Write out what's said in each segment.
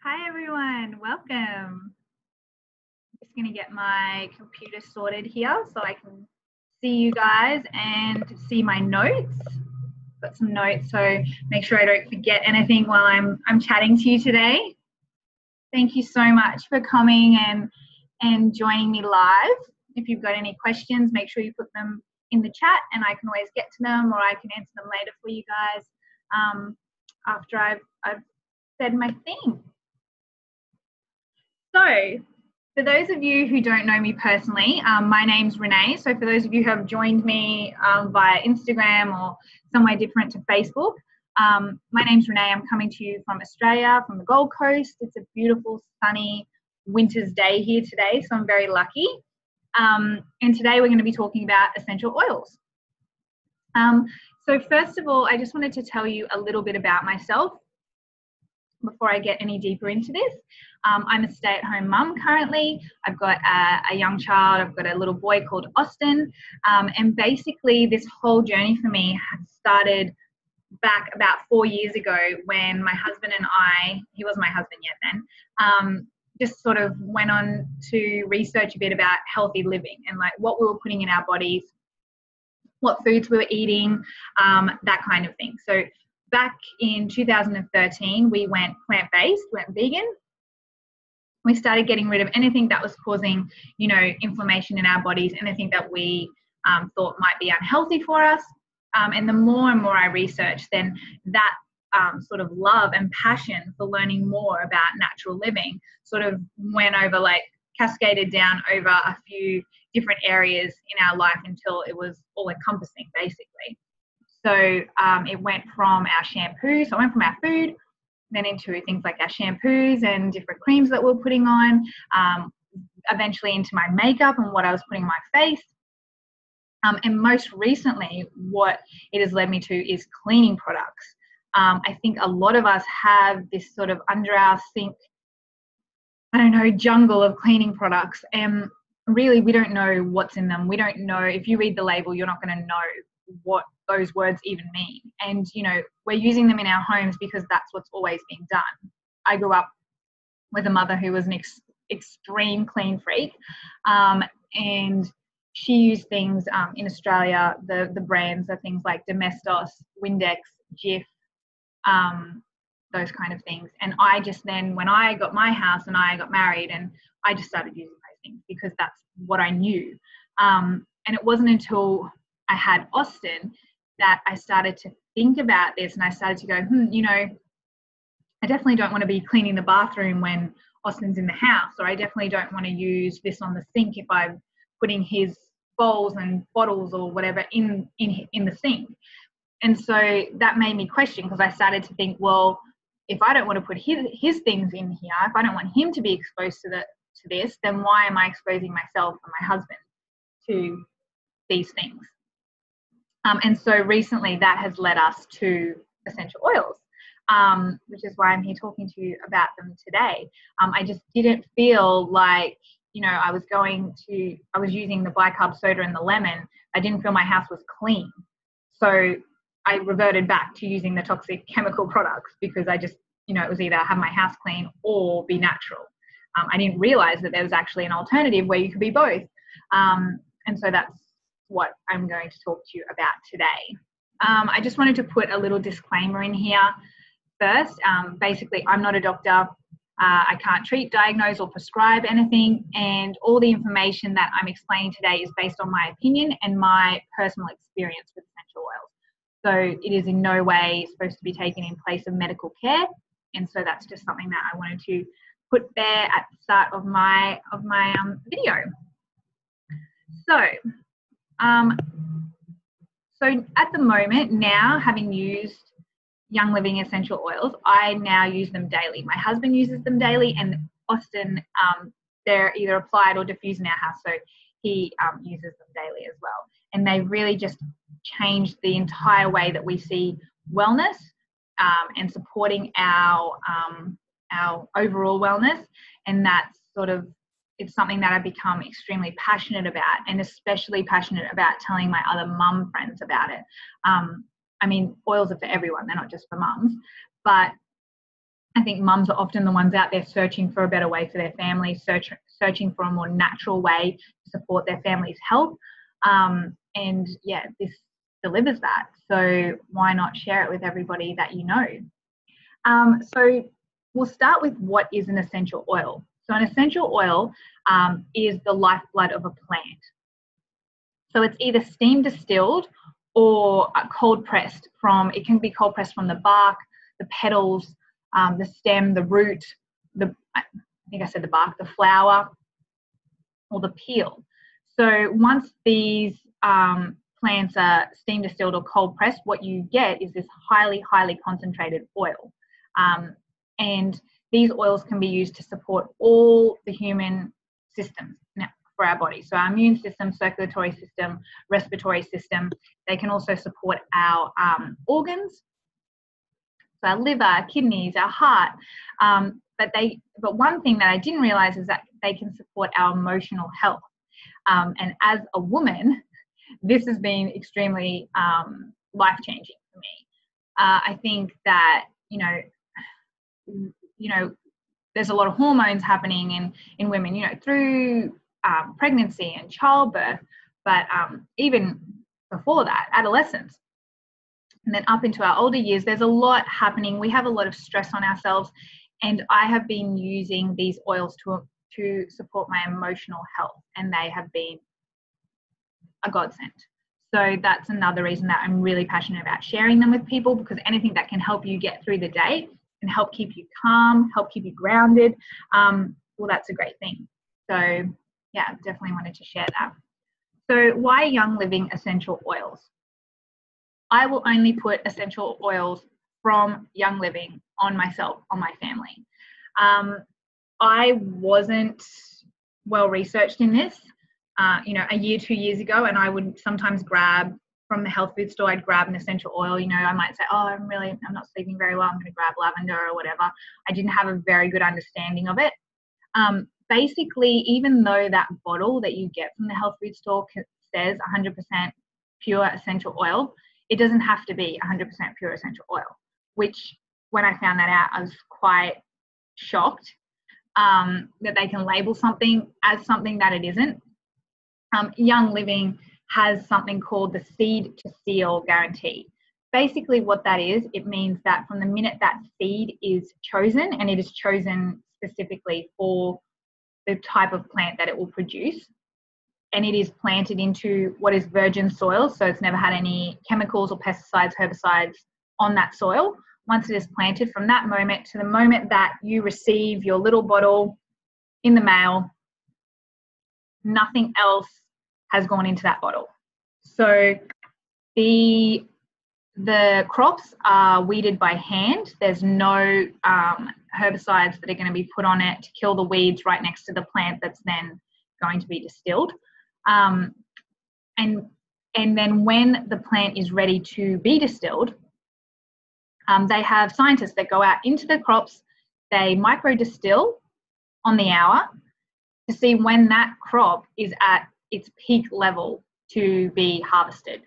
Hi everyone, welcome. Just going to get my computer sorted here so I can see you guys and see my notes. Got some notes, so make sure I don't forget anything while I'm chatting to you today. Thank you so much for coming and joining me live. If you've got any questions, make sure you put them in the chat and I can always get to them, or I can answer them later for you guys after I've said my thing. So, for those of you who don't know me personally, my name's Renee. So for those of you who have joined me via Instagram or somewhere different to Facebook, my name's Renee. I'm coming to you from Australia, from the Gold Coast. It's a beautiful, sunny winter's day here today, so I'm very lucky. And today we're going to be talking about essential oils. So first of all, I just wanted to tell you a little bit about myself before I get any deeper into this. I'm a stay-at-home mum currently. I've got a young child. I've got a little boy called Austin. And basically this whole journey for me started back about 4 years ago when my husband and I, he wasn't my husband yet then, just sort of went on to research a bit about healthy living and like what we were putting in our bodies, what foods we were eating, that kind of thing. So back in 2013, we went plant-based, went vegan. We started getting rid of anything that was causing, inflammation in our bodies, anything that we thought might be unhealthy for us. And the more and more I researched, then that sort of love and passion for learning more about natural living sort of went over, like cascaded down over a few different areas in our life until it was all encompassing, basically. So it went from our shampoo, so it went from our food, then into things like our shampoos and different creams that we're putting on, eventually into my makeup and what I was putting on my face. And most recently, what it has led me to is cleaning products. I think a lot of us have this sort of under our sink, jungle of cleaning products. And really, we don't know what's in them. We don't know, if you read the label, you're not going to know what those words even mean. And, we're using them in our homes because that's what's always been done. I grew up with a mother who was an extreme clean freak. And she used things in Australia, the brands are things like Domestos, Windex, Jif, those kind of things. And I just then, when I got my house and I got married, and I just started using those things because that's what I knew. And it wasn't until I had Austin that I started to think about this, and I started to go, I definitely don't want to be cleaning the bathroom when Austin's in the house, or I definitely don't want to use this on the sink if I'm putting his bowls and bottles or whatever in the sink. And so that made me question, because I started to think, well, if I don't want to put his things in here, if I don't want him to be exposed to this, then why am I exposing myself and my husband to these things? And so recently that has led us to essential oils, which is why I'm here talking to you about them today. I just didn't feel like, I was using the bicarb soda and the lemon. I didn't feel my house was clean. So I reverted back to using the toxic chemical products because I just, it was either have my house clean or be natural. I didn't realize that there was actually an alternative where you could be both. And so that's what I'm going to talk to you about today. I just wanted to put a little disclaimer in here first. Basically, I'm not a doctor. I can't treat, diagnose, or prescribe anything, and all the information that I'm explaining today is based on my opinion and my personal experience with essential oils. So it is in no way supposed to be taken in place of medical care, and so that's just something that I wanted to put there at the start of my video. So at the moment now, having used Young Living essential oils, I now use them daily. My husband uses them daily, and Austin, they're either applied or diffused in our house, so he uses them daily as well. And they really just changed the entire way that we see wellness and supporting our overall wellness. And that's it's something that I've become extremely passionate about, and especially passionate about telling my other mum friends about it. Oils are for everyone, they're not just for mums, but I think mums are often the ones out there searching for a better way for their family, searching for a more natural way to support their family's health. And yeah, this delivers that. So why not share it with everybody that you know? So we'll start with what is an essential oil. So an essential oil is the lifeblood of a plant. So it's either steam distilled or cold pressed from, it can be cold pressed from the bark, the petals, the stem, the root, I think I said the bark, the flower, or the peel. So once these plants are steam distilled or cold pressed, what you get is this highly, highly concentrated oil. And these oils can be used to support all the human systems for our body. So our immune system, circulatory system, respiratory system. They can also support our organs, so our liver, our kidneys, our heart. But one thing that I didn't realize is that they can support our emotional health. And as a woman, this has been extremely life-changing for me. I think that, you know, there's a lot of hormones happening in women, you know, through pregnancy and childbirth, but even before that, adolescence. And then up into our older years, there's a lot happening. We have a lot of stress on ourselves. And I have been using these oils to support my emotional health, and they have been a godsend. So that's another reason that I'm really passionate about sharing them with people, because anything that can help you get through the day and help keep you calm, help keep you grounded, well, that's a great thing. So yeah, definitely wanted to share that. So why Young Living essential oils? I will only put essential oils from Young Living on myself, on my family. I wasn't well researched in this, you know, a year, 2 years ago, and I would sometimes grab from the health food store, I'd grab an essential oil. You know, I might say, oh, I'm not sleeping very well, I'm going to grab lavender or whatever. I didn't have a very good understanding of it. Basically, even though that bottle that you get from the health food store says 100% pure essential oil, it doesn't have to be 100% pure essential oil, which when I found that out, I was quite shocked that they can label something as something that it isn't. Young Living has something called the seed to seal guarantee. Basically what that is, it means that from the minute that seed is chosen, and it is chosen specifically for the type of plant that it will produce, and it is planted into what is virgin soil, so it's never had any chemicals or pesticides, herbicides on that soil. Once it is planted, from that moment to the moment that you receive your little bottle in the mail, nothing else has gone into that bottle. So the crops are weeded by hand. There's no herbicides that are going to be put on it to kill the weeds right next to the plant that's then going to be distilled. And then when the plant is ready to be distilled, they have scientists that go out into the crops, they micro distill on the hour to see when that crop is at its peak level to be harvested.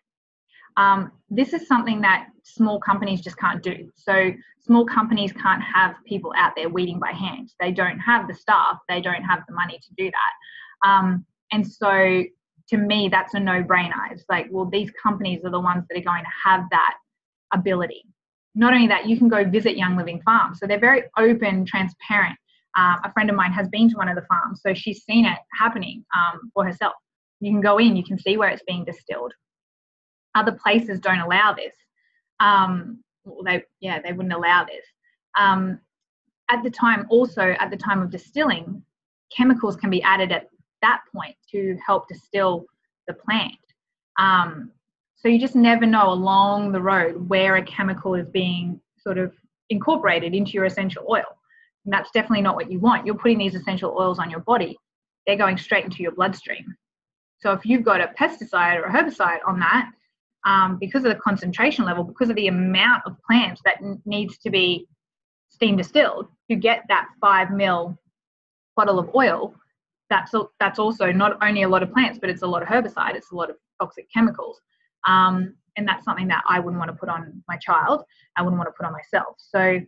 This is something that small companies just can't do. So small companies can't have people out there weeding by hand. They don't have the staff, they don't have the money to do that. And so to me, that's a no-brainer. It's like, well, these companies are the ones that are going to have that ability. Not only that, you can go visit Young Living farms. So they're very open, transparent. A friend of mine has been to one of the farms, so she's seen it happening for herself. You can go in, you can see where it's being distilled. Other places don't allow this. They wouldn't allow this. At the time of distilling, chemicals can be added at that point to help distill the plant. So you just never know along the road where a chemical is being sort of incorporated into your essential oil. And that's definitely not what you want. You're putting these essential oils on your body. They're going straight into your bloodstream. So if you've got a pesticide or a herbicide on that, because of the concentration level, because of the amount of plants that needs to be steam distilled to get that 5 ml bottle of oil, that's also not only a lot of plants, but it's a lot of herbicide, it's a lot of toxic chemicals. And that's something that I wouldn't want to put on my child, I wouldn't want to put on myself. So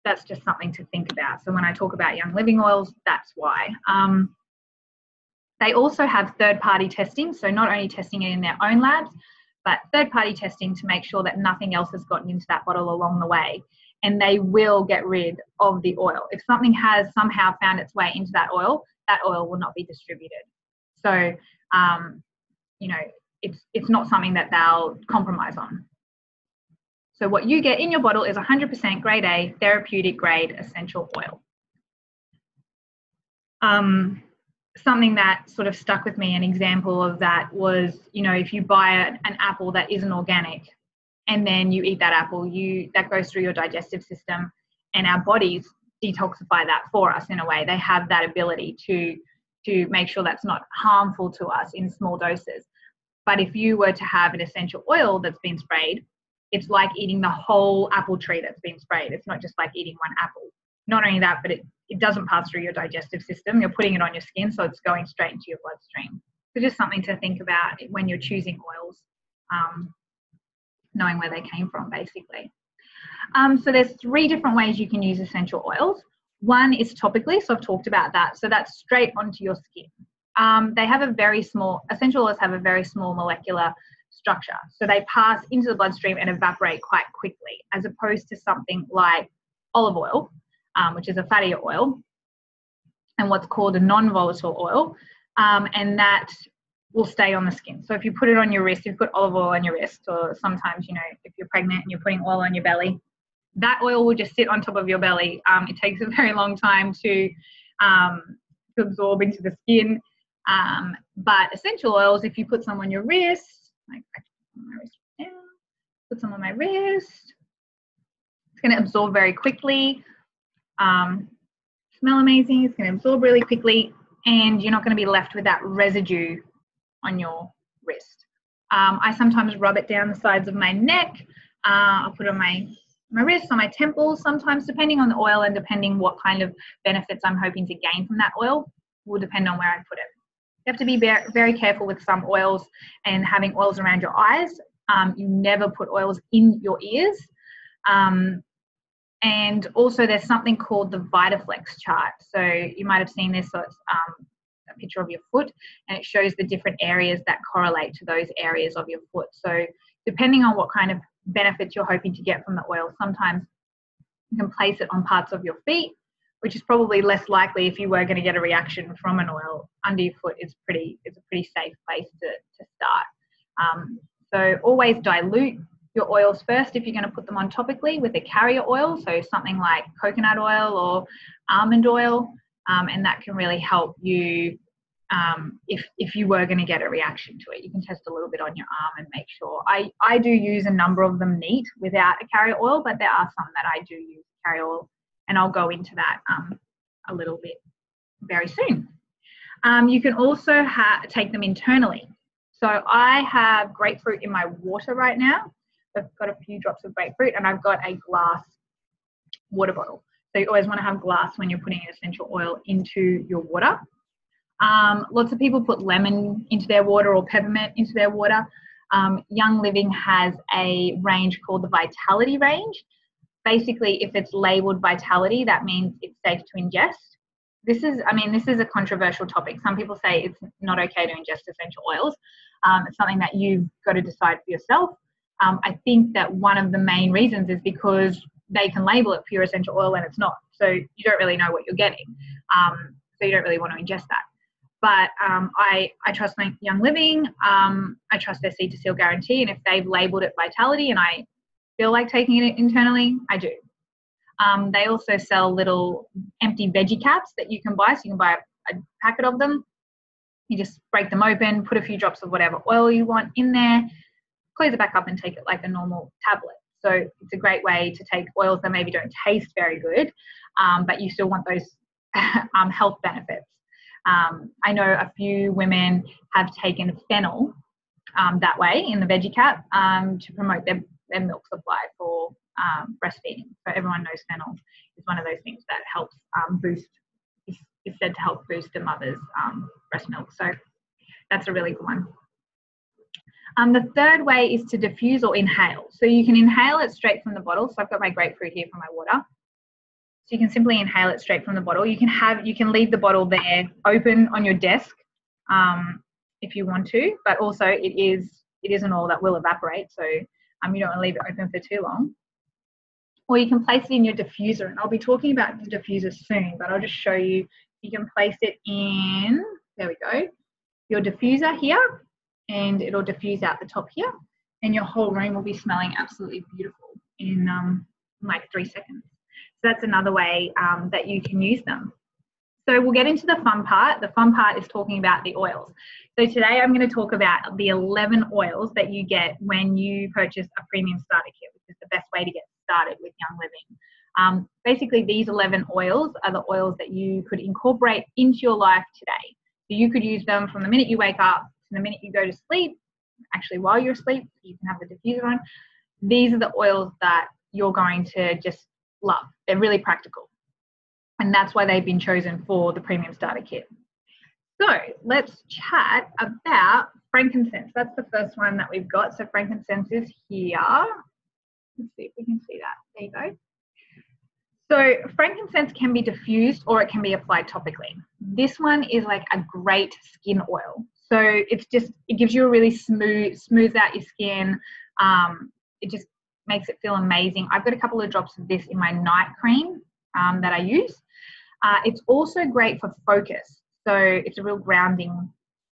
that's just something to think about. So when I talk about Young Living oils, that's why. They also have third-party testing, so not only testing it in their own labs, but third-party testing to make sure that nothing else has gotten into that bottle along the way. And they will get rid of the oil. If something has somehow found its way into that oil will not be distributed. So, you know, it's not something that they'll compromise on. So what you get in your bottle is 100% grade A, therapeutic grade essential oil. Something that sort of stuck with me, an example of that was, you know, if you buy an apple that isn't organic and then you eat that apple, that goes through your digestive system, and our bodies detoxify that for us in a way. They have that ability to make sure that's not harmful to us in small doses. But if you were to have an essential oil that's been sprayed, it's like eating the whole apple tree that's been sprayed. It's not just like eating one apple. Not only that, but it doesn't pass through your digestive system. You're putting it on your skin, so it's going straight into your bloodstream. So just something to think about when you're choosing oils, knowing where they came from, basically. So there's 3 different ways you can use essential oils. One is topically, so I've talked about that. So that's straight onto your skin. They have essential oils have a very small molecular structure. So they pass into the bloodstream and evaporate quite quickly, as opposed to something like olive oil, which is a fattier oil, and what's called a non-volatile oil, and that will stay on the skin. So if you put it on your wrist, if you put olive oil on your wrist, or sometimes, you know, if you're pregnant and you're putting oil on your belly, that oil will just sit on top of your belly. It takes a very long time to absorb into the skin. But essential oils, if you put some on your wrist, like I put my wrist right now, put some on my wrist, it's going to absorb very quickly. Smell amazing. It's going to absorb really quickly, and you're not going to be left with that residue on your wrist. I sometimes rub it down the sides of my neck. I'll put it on my wrists, on my temples, sometimes, depending on the oil and depending what kind of benefits I'm hoping to gain from that oil will depend on where I put it. You have to be very, very careful with some oils and having oils around your eyes. You never put oils in your ears. And also there's something called the VitaFlex chart. So you might have seen this, so it's a picture of your foot, and it shows the different areas that correlate to those areas of your foot. So depending on what kind of benefits you're hoping to get from the oil, sometimes you can place it on parts of your feet, which is probably less likely if you were going to get a reaction from an oil. Under your foot is a pretty safe place to start. So always dilute your oils first if you're going to put them on topically with a carrier oil, so something like coconut oil or almond oil, and that can really help you if you were going to get a reaction to it. You can test a little bit on your arm and make sure. I do use a number of them neat without a carrier oil, but there are some that I do use carrier oil, and I'll go into that a little bit very soon. You can also take them internally. So I have grapefruit in my water right now. I've got a few drops of grapefruit, and I've got a glass water bottle. So you always want to have glass when you're putting an essential oil into your water. Lots of people put lemon into their water or peppermint into their water. Young Living has a range called the Vitality range. Basically, if it's labeled Vitality, that means it's safe to ingest. This is a controversial topic. Some people say it's not okay to ingest essential oils. It's something that you've got to decide for yourself. I think that one of the main reasons is because they can label it pure essential oil and it's not. So you don't really know what you're getting. So you don't really want to ingest that. But I trust Young Living. I trust their seed to seal guarantee. And if they've labeled it Vitality and I feel like taking it internally, I do. They also sell little empty veggie caps that you can buy. So you can buy a packet of them. You just break them open, put a few drops of whatever oil you want in there, close it back up and take it like a normal tablet. So it's a great way to take oils that maybe don't taste very good, but you still want those health benefits. I know a few women have taken fennel that way in the veggie cap to promote their milk supply for breastfeeding. So everyone knows fennel is one of those things that helps is said to help boost the mother's breast milk. So that's a really good one. The third way is to diffuse or inhale. So you can inhale it straight from the bottle. So I've got my grapefruit here for my water. you can simply inhale it straight from the bottle. You can leave the bottle there open on your desk if you want to, but also it is an oil that will evaporate, so you don't want to leave it open for too long. Or you can place it in your diffuser, and I'll be talking about the diffuser soon, but I'll just show you. You can place it in, there we go, your diffuser here, and it'll diffuse out the top here, and your whole room will be smelling absolutely beautiful in like 3 seconds. So that's another way that you can use them. So we'll get into the fun part. The fun part is talking about the oils. So today I'm going to talk about the 11 oils that you get when you purchase a premium starter kit, which is the best way to get started with Young Living. Basically, these 11 oils are the oils that you could incorporate into your life today. So you could use them from the minute you wake up to the minute you go to sleep. Actually, while you're asleep, you can have the diffuser on. These are the oils that you're going to just love. They're really practical. And that's why they've been chosen for the premium starter kit. So let's chat about frankincense. That's the first one that we've got. So frankincense is here. Let's see if we can see that. There you go. So frankincense can be diffused or it can be applied topically. This one is like a great skin oil. So it gives you a really smooths out your skin. It just makes it feel amazing. I've got a couple of drops of this in my night cream that I use. It's also great for focus. So it's a real grounding,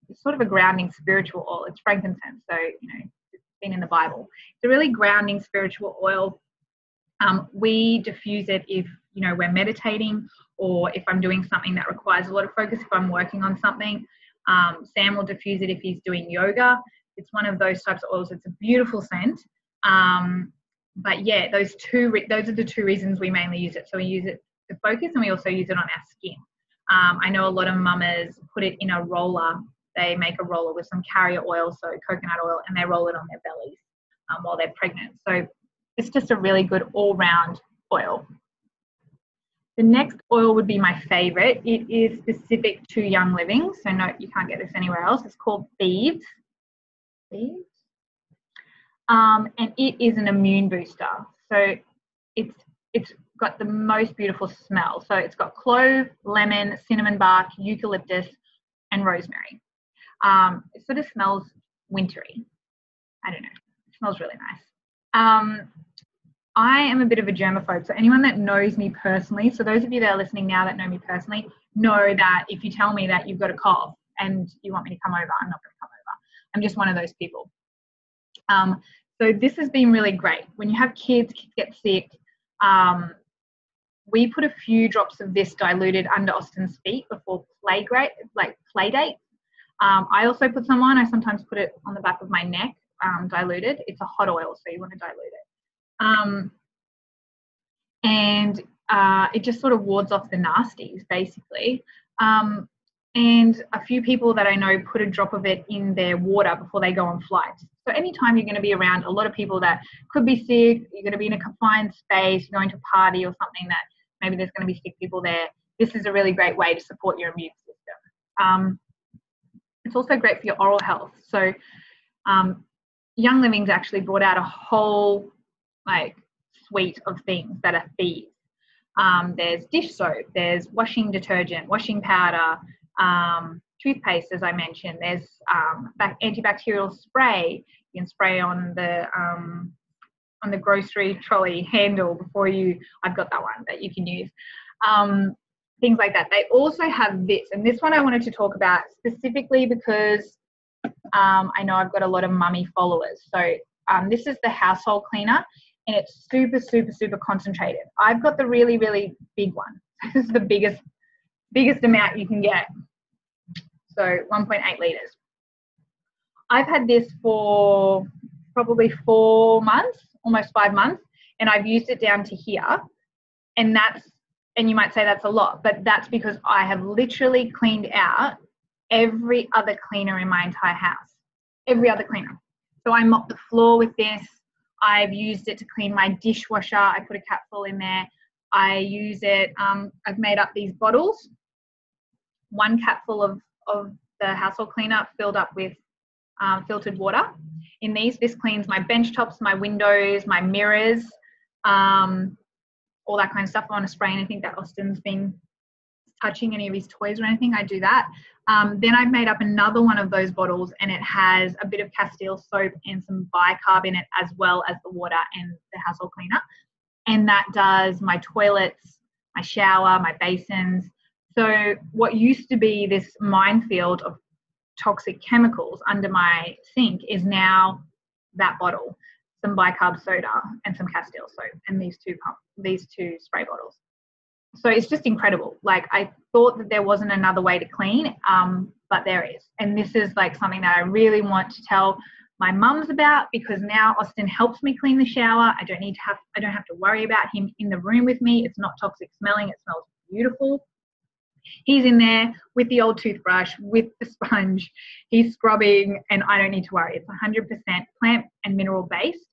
it's sort of a grounding spiritual oil. It's frankincense, so it's been in the Bible. It's a really grounding spiritual oil. We diffuse it if we're meditating, or if I'm doing something that requires a lot of focus. If I'm working on something, Sam will diffuse it if he's doing yoga. It's one of those types of oils. It's a beautiful scent. But yeah, those are the two reasons we mainly use it. So we use it to focus, and we also use it on our skin. I know a lot of mamas put it in a roller. They make a roller with some carrier oil, so coconut oil, and they roll it on their bellies while they're pregnant. So it's just a really good all-round oil. The next oil would be my favorite. It is specific to Young Living, so no, you can't get this anywhere else. It's called Thieves. Thieves. And it is an immune booster. So it's got the most beautiful smell. So it's got clove, lemon, cinnamon bark, eucalyptus, and rosemary. It sort of smells wintry. I don't know. It smells really nice. I am a bit of a germaphobe. So anyone that knows me personally, so those of you that are listening now that know me personally, know that if you tell me that you've got a cough and you want me to come over, I'm not going to come over. I'm just one of those people. So this has been really great. When you have kids get sick, we put a few drops of this diluted under Austin's feet before play date. I also put some on. I sometimes put it on the back of my neck, diluted. It's a hot oil, so you want to dilute it. And it just sort of wards off the nasties, basically. And a few people that I know put a drop of it in their water before they go on flights. So anytime you're going to be around a lot of people that could be sick, you're going to be in a confined space, you're going to a party or something that maybe there's going to be sick people there, this is a really great way to support your immune system. It's also great for your oral health. So Young Living's actually brought out a whole suite of things that are Thieves. There's dish soap, there's washing detergent, washing powder, toothpaste, as I mentioned. There's antibacterial spray. You can spray on the grocery trolley handle before I've got that one that you can use. Things like that. They also have this, and this one I wanted to talk about specifically because I know I've got a lot of mummy followers. So this is the household cleaner, and it's super, super, super concentrated. I've got the really, really big one. This is the biggest amount you can get. So 1.8 litres. I've had this for probably 4 months, almost 5 months, and I've used it down to here. And you might say that's a lot, but that's because I have literally cleaned out every other cleaner in my entire house. Every other cleaner. So I mop the floor with this. I've used it to clean my dishwasher. I put a capsule in there. I use it. I've made up these bottles. 1 capsule of the household cleaner filled up with filtered water. In these, this cleans my bench tops, my windows, my mirrors, all that kind of stuff. If I want to spray anything that Austin's been touching any of his toys or anything, I do that. Then I've made up another one of those bottles, and it has a bit of Castile soap and some bicarb in it, as well as the water and the household cleaner. And that does my toilets, my shower, my basins. So what used to be this minefield of toxic chemicals under my sink is now that bottle, some bicarb soda and some Castile soap, and these two spray bottles. So it's just incredible. Like, I thought that there wasn't another way to clean, but there is. And this is like something that I really want to tell my mums about, because now Austin helps me clean the shower. I don't have to worry about him in the room with me. It's not toxic smelling. It smells beautiful. He's in there with the old toothbrush, with the sponge. He's scrubbing, and I don't need to worry. It's 100% plant and mineral based.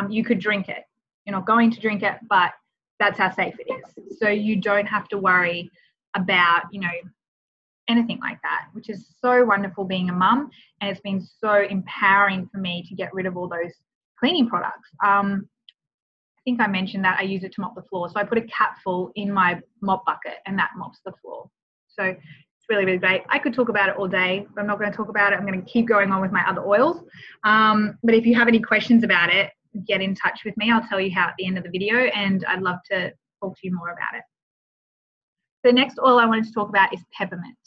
You could drink it. You're not going to drink it, but that's how safe it is. So you don't have to worry about, anything like that, which is so wonderful being a mum. And it's been so empowering for me to get rid of all those cleaning products. I think I mentioned that I use it to mop the floor. So I put a capful in my mop bucket, and that mops the floor. So it's really, really great. I could talk about it all day, but I'm not going to talk about it. I'm going to keep going on with my other oils. But if you have any questions about it, get in touch with me. I'll tell you how at the end of the video, and I'd love to talk to you more about it. The next oil I wanted to talk about is peppermint.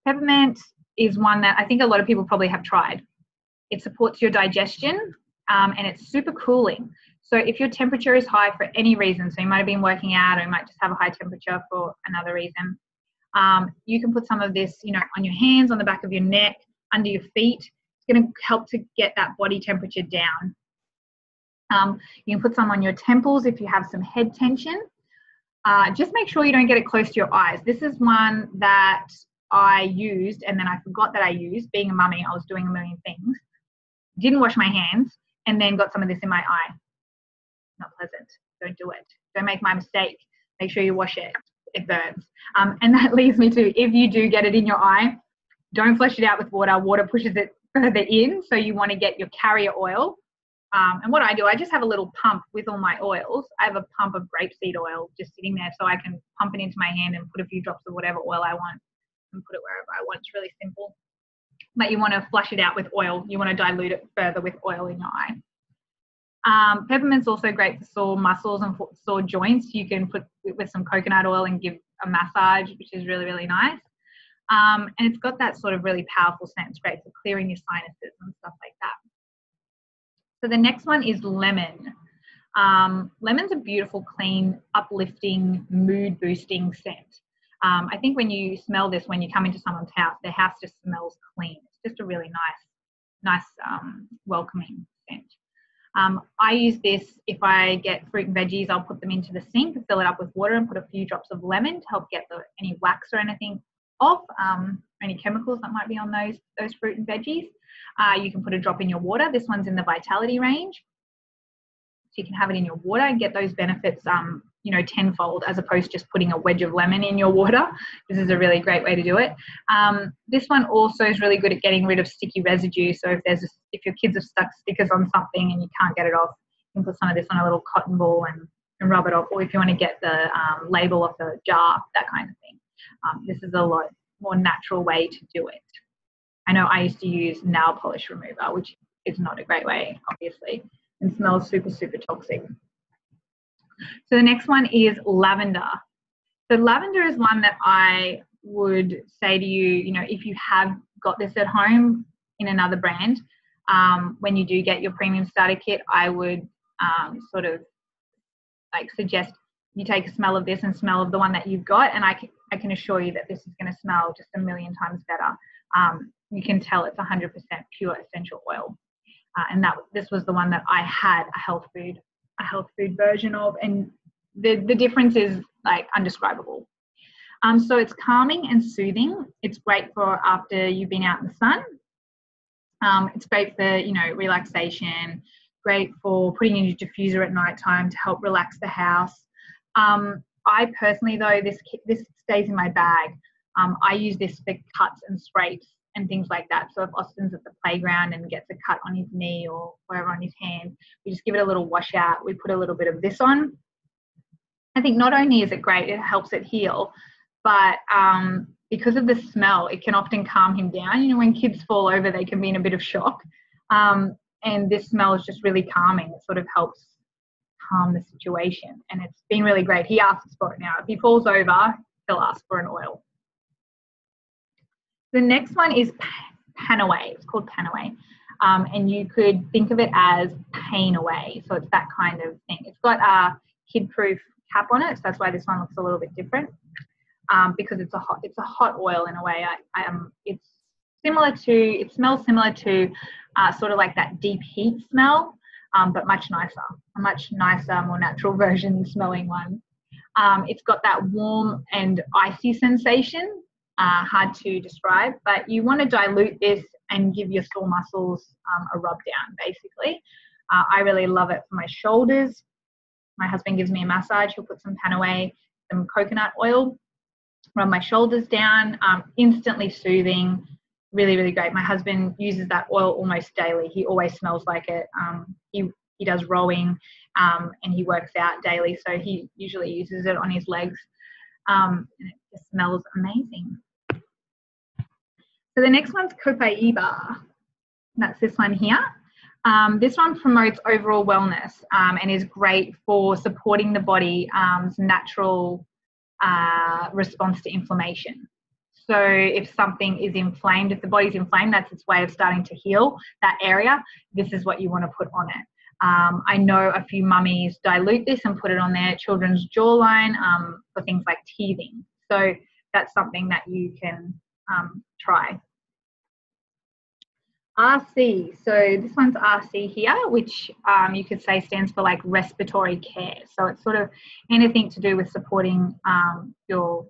Peppermint is one that I think a lot of people probably have tried. It supports your digestion, and it's super cooling. So if your temperature is high for any reason, so you might have been working out, or you might just have a high temperature for another reason, you can put some of this, on your hands, on the back of your neck, under your feet. It's going to help to get that body temperature down. You can put some on your temples if you have some head tension. Just make sure you don't get it close to your eyes. This is one that I used, and then I forgot that I used. Being a mummy, I was doing a million things. Didn't wash my hands, and then got some of this in my eye. Not pleasant. Don't do it. Don't make my mistake. Make sure you wash it. It burns. And that leads me to, if you do get it in your eye, don't flush it out with water. Water pushes it further in, so you want to get your carrier oil. And what I do, I just have a little pump with all my oils. I have a pump of grapeseed oil just sitting there, so I can pump it into my hand and put a few drops of whatever oil I want and put it wherever I want. It's really simple. But you want to flush it out with oil. You want to dilute it further with oil in your eye. Peppermint's also great for sore muscles and sore joints. You can put with some coconut oil and give a massage, which is really, really nice. And it's got that sort of really powerful scent. It's great for clearing your sinuses and stuff like that. So the next one is lemon. Lemon's a beautiful, clean, uplifting, mood-boosting scent. I think when you smell this, when you come into someone's house, their house just smells clean. It's just a really nice, welcoming scent. I use this if I get fruit and veggies. I'll put them into the sink, fill it up with water, and put a few drops of lemon to help get any wax or anything off, any chemicals that might be on those fruit and veggies. You can put a drop in your water. This one's in the Vitality range. So you can have it in your water and get those benefits, tenfold, as opposed to just putting a wedge of lemon in your water. This is a really great way to do it. This one also is really good at getting rid of sticky residue. So if your kids have stuck stickers on something and you can't get it off, you can put some of this on a little cotton ball and rub it off. Or if you want to get the label off a jar, that kind of thing. This is a lot more natural way to do it. I know I used to use nail polish remover, which is not a great way, obviously, and smells super, super toxic. So the next one is lavender. So lavender is one that I would say to you, if you have got this at home in another brand, when you do get your premium starter kit, I would sort of suggest you take a smell of this and smell of the one that you've got, and I can assure you that this is going to smell just a million times better. You can tell it's 100% pure essential oil. And this was the one that I had a health food version of, and the difference is undescribable. So it's calming and soothing. It's great for after you've been out in the sun. It's great for relaxation. Great for putting in your diffuser at nighttime to help relax the house. I personally, though, this stays in my bag. I use this for cuts and scrapes and things like that. So if Austin's at the playground and gets a cut on his knee or wherever on his hand, we just give it a little wash out. We put a little bit of this on, I think not only is it great, it helps it heal, but because of the smell, it can often calm him down. You know, when kids fall over, they can be in a bit of shock. And this smell is just really calming. It sort of helps calm the situation. And it's been really great. He asks for it now. If he falls over, he'll ask for an oil. The next one is Panaway. It's called Panaway. And you could think of it as pain away. So it's that kind of thing. It's got a kid-proof cap on it. So that's why this one looks a little bit different. Because it's a hot oil in a way. It smells similar to sort of like that deep heat smell, but much nicer, a much nicer, more natural version smelling one. It's got that warm and icy sensation, hard to describe, but you want to dilute this and give your sore muscles a rub down, basically. I really love it for my shoulders. My husband gives me a massage. He'll put some Panaway, some coconut oil, rub my shoulders down, instantly soothing, really, really great. My husband uses that oil almost daily. He always smells like it. He does rowing and he works out daily, so he usually uses it on his legs, and it just smells amazing. So the next one's Copaiba. That's this one here. This one promotes overall wellness and is great for supporting the body's natural response to inflammation. So if something is inflamed, if the body's inflamed, that's its way of starting to heal that area. This is what you want to put on it. I know a few mummies dilute this and put it on their children's jawline for things like teething. So that's something that you can try. RC. So this one's RC here, which you could say stands for like respiratory care. So it's sort of anything to do with supporting your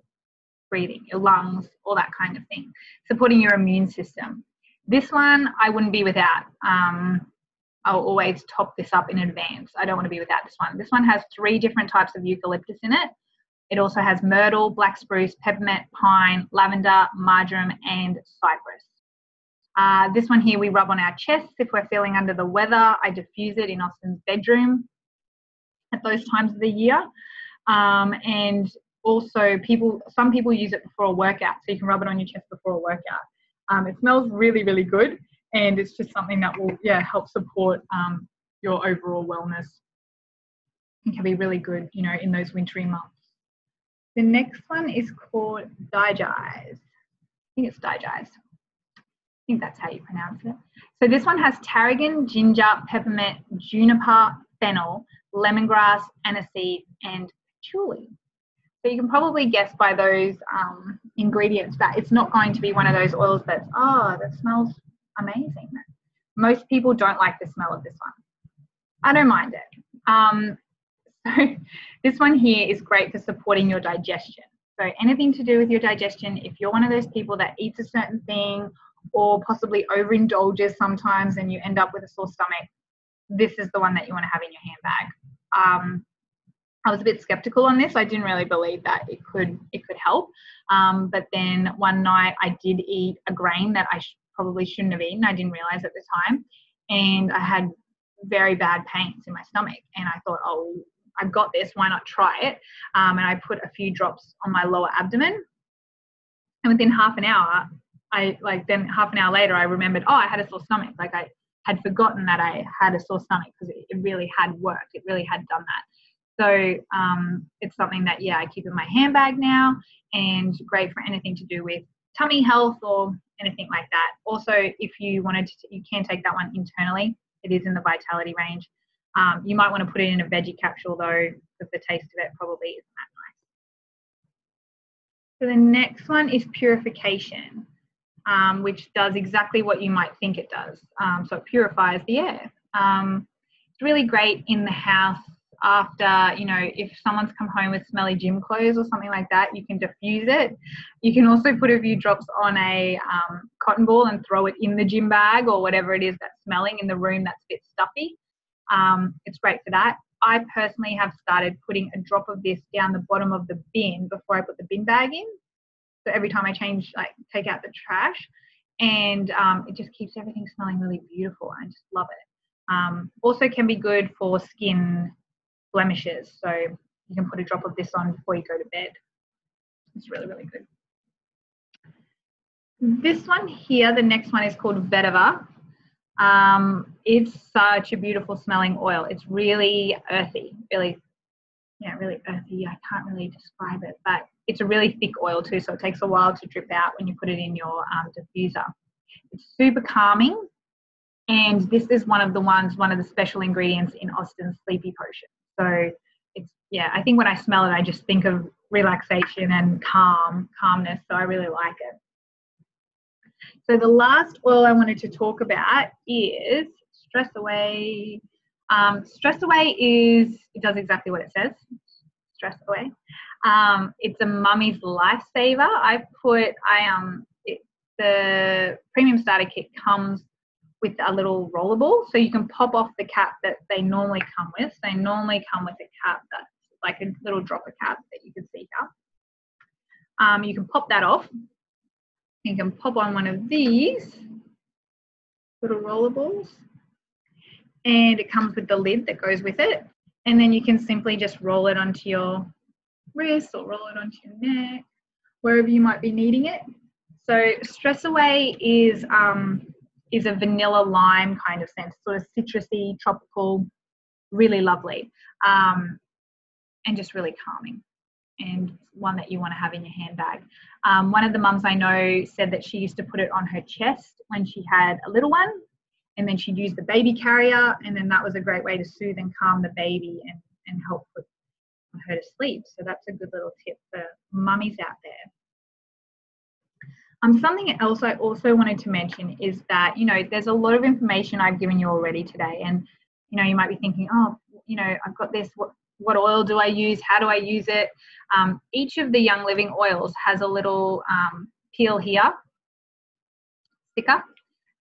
breathing, your lungs, all that kind of thing, supporting your immune system. This one I wouldn't be without. I'll always top this up in advance. I don't want to be without this one. This one has 3 different types of eucalyptus in it. It also has myrtle, black spruce, peppermint, pine, lavender, marjoram, and cypress. This one here we rub on our chests if we're feeling under the weather. I diffuse it in Austin's bedroom at those times of the year. And also some people use it before a workout, so you can rub it on your chest before a workout. It smells really, really good, and it's just something that will help support your overall wellness. It can be really good, you know, in those wintry months. The next one is called Digize. I think it's Digize. I think that's how you pronounce it. So this one has tarragon, ginger, peppermint, juniper, fennel, lemongrass, aniseed, and patchouli. So you can probably guess by those ingredients that it's not going to be one of those oils that's, oh, that smells amazing. Most people don't like the smell of this one. I don't mind it. So this one here is great for supporting your digestion. So anything to do with your digestion, if you're one of those people that eats a certain thing or possibly overindulges sometimes and you end up with a sore stomach, this is the one that you want to have in your handbag. I was a bit skeptical on this. I didn't really believe that it could help. But then one night I did eat a grain that I probably shouldn't have eaten. I didn't realize at the time. And I had very bad pains in my stomach. And I thought, oh, I've got this. Why not try it? And I put a few drops on my lower abdomen. And within half an hour, then half an hour later, I remembered, oh, I had a sore stomach. Like I had forgotten that I had a sore stomach because it really had worked. It really had done that. So it's something that, I keep in my handbag now, and great for anything to do with tummy health or anything like that. Also, if you wanted to, you can take that one internally. It is in the Vitality range. You might want to put it in a veggie capsule though, because the taste of it probably isn't that nice. So the next one is Purification, which does exactly what you might think it does. So it purifies the air. It's really great in the house. After, if someone's come home with smelly gym clothes or something like that, you can diffuse it. You can also put a few drops on a cotton ball and throw it in the gym bag or whatever it is that's smelling in the room that's a bit stuffy. It's great for that. I personally have started putting a drop of this down the bottom of the bin before I put the bin bag in. So every time I take out the trash, and it just keeps everything smelling really beautiful. I just love it. Also can be good for skin blemishes. So, you can put a drop of this on before you go to bed. It's really, really good. This one here, the next one is called Vetiver. It's such a beautiful smelling oil. It's really earthy, really earthy. I can't really describe it, but it's a really thick oil too, so it takes a while to drip out when you put it in your diffuser. It's super calming, and this is one of the special ingredients in Austin's Sleepy Potion. So it's, yeah, I think when I smell it, I just think of relaxation and calmness, so I really like it. So the last oil I wanted to talk about is Stress Away. Stress Away it does exactly what it says, Stress Away. It's a mummy's lifesaver. The premium starter kit comes with a little roller ball, so you can pop off the cap that they normally come with. They normally come with a cap that's like a little dropper cap that you can see here. You can pop that off. You can pop on one of these little roller balls, and it comes with the lid that goes with it. And then you can simply just roll it onto your wrist or roll it onto your neck, wherever you might be needing it. So Stress Away is a vanilla lime kind of scent, sort of citrusy, tropical, really lovely, and just really calming, and one that you want to have in your handbag. One of the mums I know said that she used to put it on her chest when she had a little one, and then she'd use the baby carrier, and then that was a great way to soothe and calm the baby and help put her to sleep. So that's a good little tip for mummies out there. Something else I also wanted to mention is that, there's a lot of information I've given you already today, and, you might be thinking, oh, I've got this, what oil do I use? How do I use it? Each of the Young Living oils has a little peel here, sticker,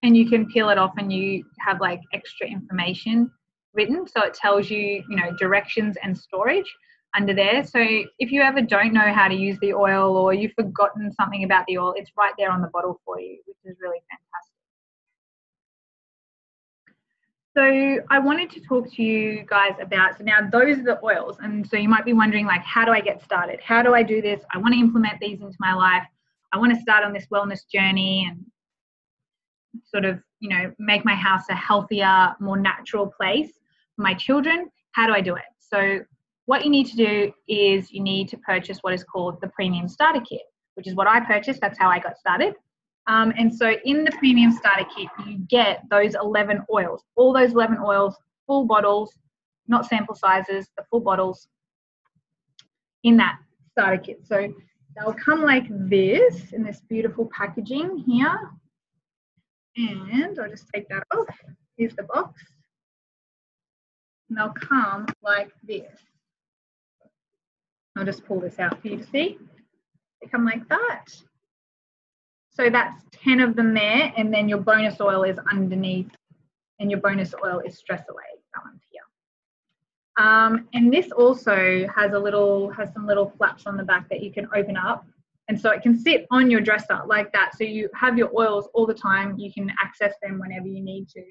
and you can peel it off and you have like extra information written. So it tells you, directions and storage under there. So if you ever don't know how to use the oil, or you've forgotten something about the oil, it's right there on the bottle for you, which is really fantastic. So I wanted to talk to you guys about, so now those are the oils. And so you might be wondering, like, how do I get started? How do I do this? I want to implement these into my life. I want to start on this wellness journey and sort of, make my house a healthier, more natural place for my children. How do I do it? So what you need to do is you need to purchase what is called the Premium Starter Kit, which is what I purchased. That's how I got started. And so in the Premium Starter Kit, you get those 11 oils, all those 11 oils, full bottles, not sample sizes, the full bottles in that starter kit. So they'll come like this in this beautiful packaging here. And I'll just take that off. Here's the box. And they'll come like this. I'll just pull this out for you to see. They come like that. So that's 10 of them there, and then your bonus oil is underneath, and your bonus oil is Stress Away. That one's here. And this also has some little flaps on the back that you can open up, and so it can sit on your dresser like that. So you have your oils all the time. You can access them whenever you need to.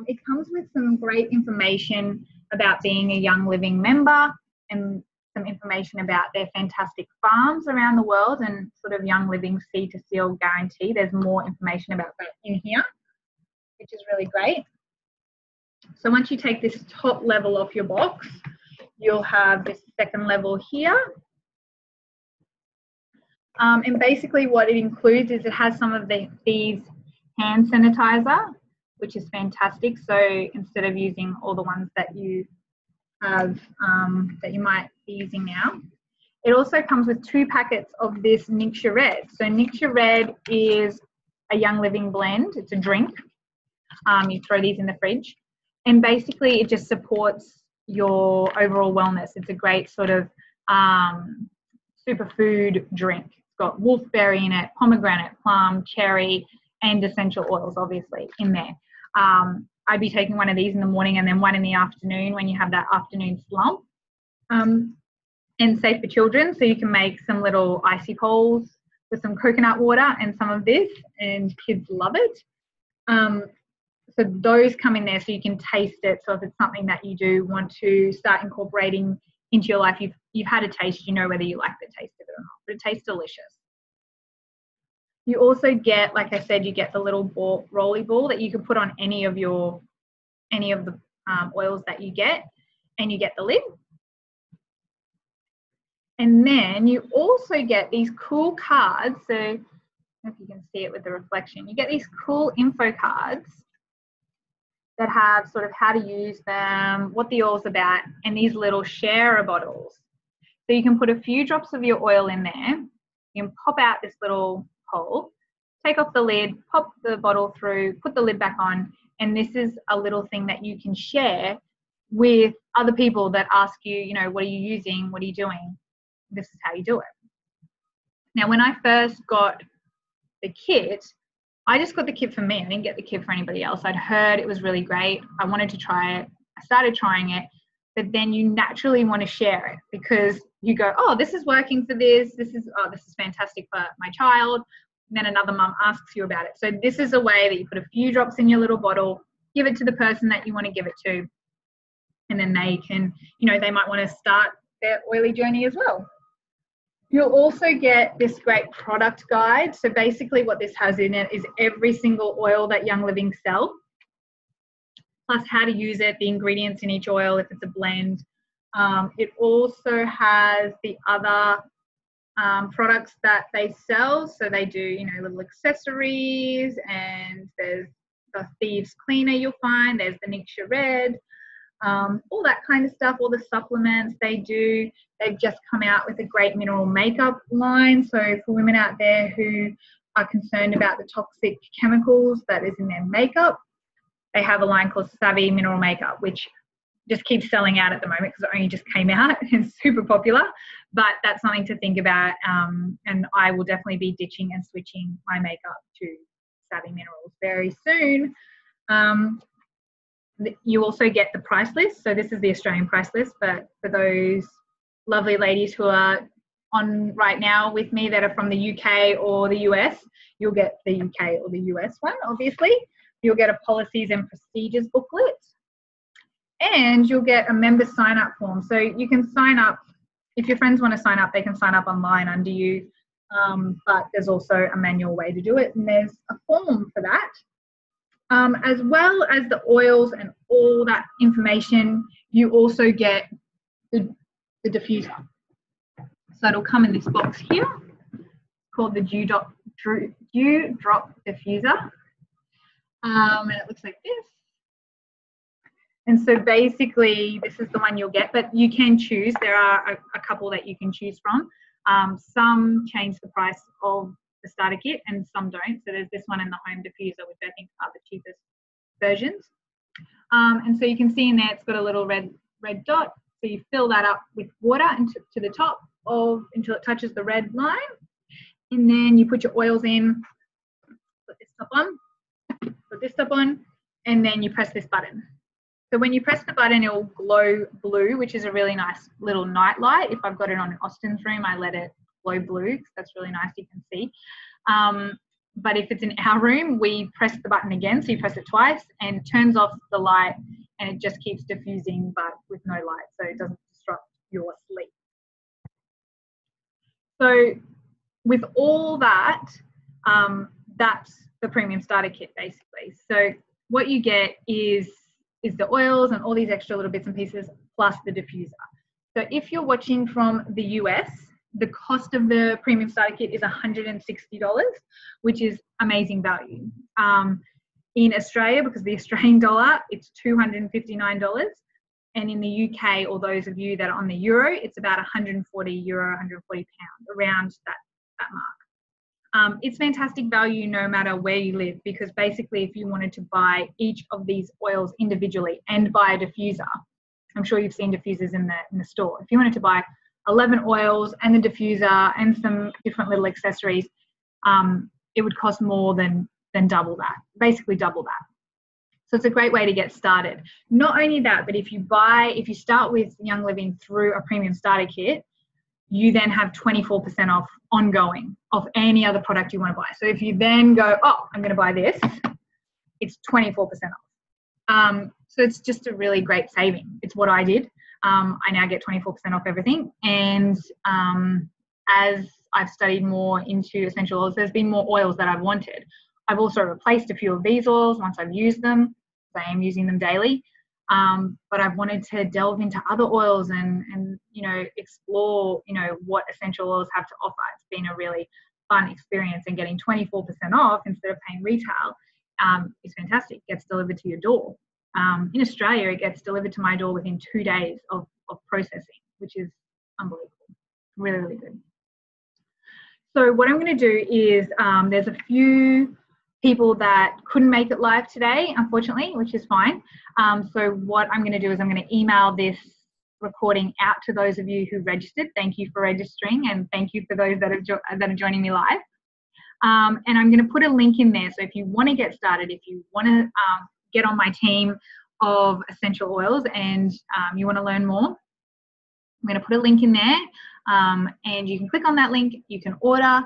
It comes with some great information about being a Young Living member, and some information about their fantastic farms around the world, and sort of Young Living Seed to Seal guarantee. There's more information about that in here, which is really great. So once you take this top level off your box, you'll have this second level here. And basically what it includes is it has some of these hand sanitizer, which is fantastic. So instead of using all the ones that you have that you might be using now, it also comes with 2 packets of this Ningxia Red. So Ningxia Red is a Young Living blend. It's a drink. You throw these in the fridge, and basically it just supports your overall wellness. It's a great sort of superfood drink. It's got wolfberry in it, pomegranate, plum, cherry, and essential oils obviously in there. I'd be taking one of these in the morning and then one in the afternoon when you have that afternoon slump. And safe for children, so you can make some little icy poles with some coconut water and some of this, and kids love it. So those come in there so you can taste it. So if it's something that you do want to start incorporating into your life, you've had a taste, you know whether you like the taste of it or not, but it tastes delicious. You also get, like I said, you get the little rolly ball that you can put on any of the oils that you get, and you get the lid. And then you also get these cool cards. So I don't know if you can see it with the reflection. You get these cool info cards that have sort of how to use them, what the oil's about, and these little sharer bottles. So you can put a few drops of your oil in there. You can pop out this little hole, take off the lid, pop the bottle through, put the lid back on, and this is a little thing that you can share with other people that ask you, you know, what are you using? What are you doing? This is how you do it. Now, when I first got the kit, I just got the kit for me. I didn't get the kit for anybody else. I'd heard it was really great. I wanted to try it. I started trying it, but then you naturally want to share it because you go, oh, this is working for this. This is fantastic for my child. And then another mum asks you about it. So this is a way that you put a few drops in your little bottle, give it to the person that you want to give it to, and then they can, you know, they might want to start their oily journey as well. You'll also get this great product guide. So basically what this has in it is every single oil that Young Living sell, plus how to use it, the ingredients in each oil if it's a blend. It also has the other products that they sell. So they do, you know, little accessories, and there's the Thieves Cleaner you'll find, there's the Nixia Red, all that kind of stuff, all the supplements they do. They've just come out with a great mineral makeup line. So for women out there who are concerned about the toxic chemicals that is in their makeup, they have a line called Savvy Mineral Makeup, which just keeps selling out at the moment because it only just came out. It's super popular, but that's something to think about. And I will definitely be ditching and switching my makeup to Savvy Minerals very soon. You also get the price list. So this is the Australian price list, but for those lovely ladies who are on right now with me that are from the UK or the US, you'll get the UK or the US one, obviously. You'll get a policies and procedures booklet, and you'll get a member sign up form. So you can sign up, if your friends want to sign up, they can sign up online under you, but there's also a manual way to do it, and there's a form for that. As well as the oils and all that information, you also get the diffuser. So it'll come in this box here called the Dew Drop Diffuser. And it looks like this. And so basically this is the one you'll get, but you can choose. There are a couple that you can choose from. Some change the price of the starter kit and some don't. So there's this one and the home diffuser, which I think are the cheapest versions. And so you can see in there it's got a little red dot. So you fill that up with water to the top until it touches the red line. And then you put your oils in, put this top on, and then you press this button. So when you press the button, it will glow blue, which is a really nice little night light. If I've got it on in Austin's room, I let it glow blue because that's really nice, you can see. But if it's in our room, we press the button again. So you press it twice and it turns off the light, and it just keeps diffusing but with no light, so it doesn't disrupt your sleep. So with all that, that's the premium starter kit basically. So what you get is the oils and all these extra little bits and pieces plus the diffuser. So if you're watching from the US, the cost of the premium starter kit is $160, which is amazing value. In Australia, because the Australian dollar, it's $259. And in the UK, or those of you that are on the euro, it's about €140, £140, around that mark. It's fantastic value no matter where you live, because basically if you wanted to buy each of these oils individually and buy a diffuser, I'm sure you've seen diffusers in the store. If you wanted to buy 11 oils and the diffuser and some different little accessories, it would cost more than double that, basically double that. So it's a great way to get started. Not only that, but if you start with Young Living through a premium starter kit, you then have 24% off ongoing of any other product you want to buy. So if you then go, oh, I'm going to buy this, it's 24% off. So it's just a really great saving. It's what I did. I now get 24% off everything. And as I've studied more into essential oils, there's been more oils that I've wanted. I've also replaced a few of these oils once I've used them. I am using them daily. But I've wanted to delve into other oils and you know, explore, you know, what essential oils have to offer. It's been a really fun experience, and getting 24% off instead of paying retail is fantastic. It gets delivered to your door. In Australia, it gets delivered to my door within 2 days of processing, which is unbelievable. Really, really good. So what I'm going to do is there's a few people that couldn't make it live today, unfortunately, which is fine. So what I'm going to do is I'm going to email this recording out to those of you who registered. Thank you for registering, and thank you for those that are joining me live. And I'm going to put a link in there. So if you want to get started, if you want to get on my team of essential oils and you want to learn more, I'm going to put a link in there, and you can click on that link. You can order.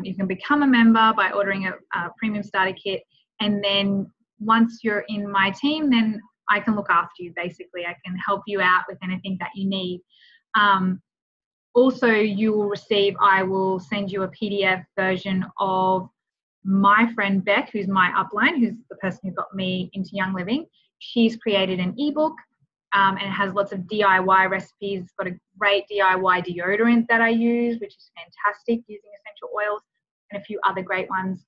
You can become a member by ordering a premium starter kit, and then once you're in my team, then I can look after you. Basically, I can help you out with anything that you need. Also, you will receive, I will send you a PDF version of my friend Beck, who's my upline, who's the person who got me into Young Living. She's created an ebook, and it has lots of DIY recipes. It's got a great DIY deodorant that I use, which is fantastic, using essential oils, and a few other great ones.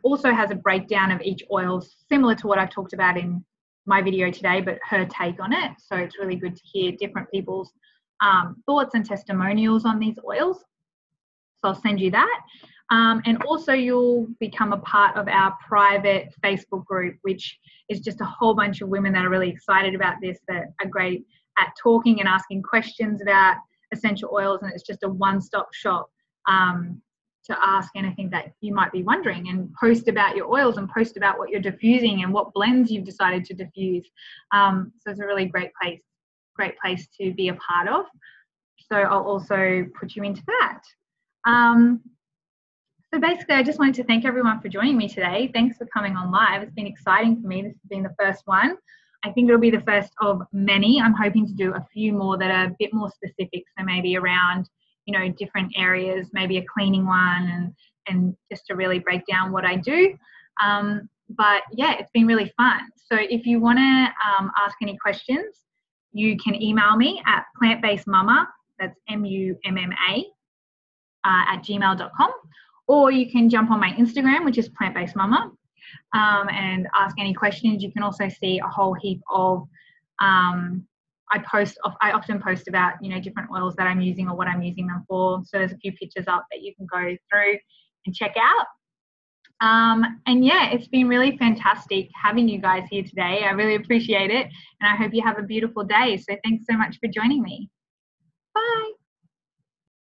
Also has a breakdown of each oil, similar to what I've talked about in my video today, but her take on it. So it's really good to hear different people's thoughts and testimonials on these oils. So I'll send you that. And also you'll become a part of our private Facebook group, which is just a whole bunch of women that are really excited about this, that are great at talking and asking questions about essential oils. And it's just a one-stop shop to ask anything that you might be wondering, and post about your oils and post about what you're diffusing and what blends you've decided to diffuse. So it's a really great place to be a part of. So I'll also put you into that. So basically, I just wanted to thank everyone for joining me today. Thanks for coming on live. It's been exciting for me. This has been the first one. I think it'll be the first of many. I'm hoping to do a few more that are a bit more specific. So maybe around, you know, different areas, maybe a cleaning one, and just to really break down what I do. But yeah, it's been really fun. So if you want to ask any questions, you can email me at plantbasedmumma, that's MUMMA, at gmail.com. Or you can jump on my Instagram, which is plantbasedmumma, and ask any questions. You can also see a whole heap of, I often post about, you know, different oils that I'm using or what I'm using them for. So there's a few pictures up that you can go through and check out. And yeah, it's been really fantastic having you guys here today. I really appreciate it. And I hope you have a beautiful day. So thanks so much for joining me. Bye.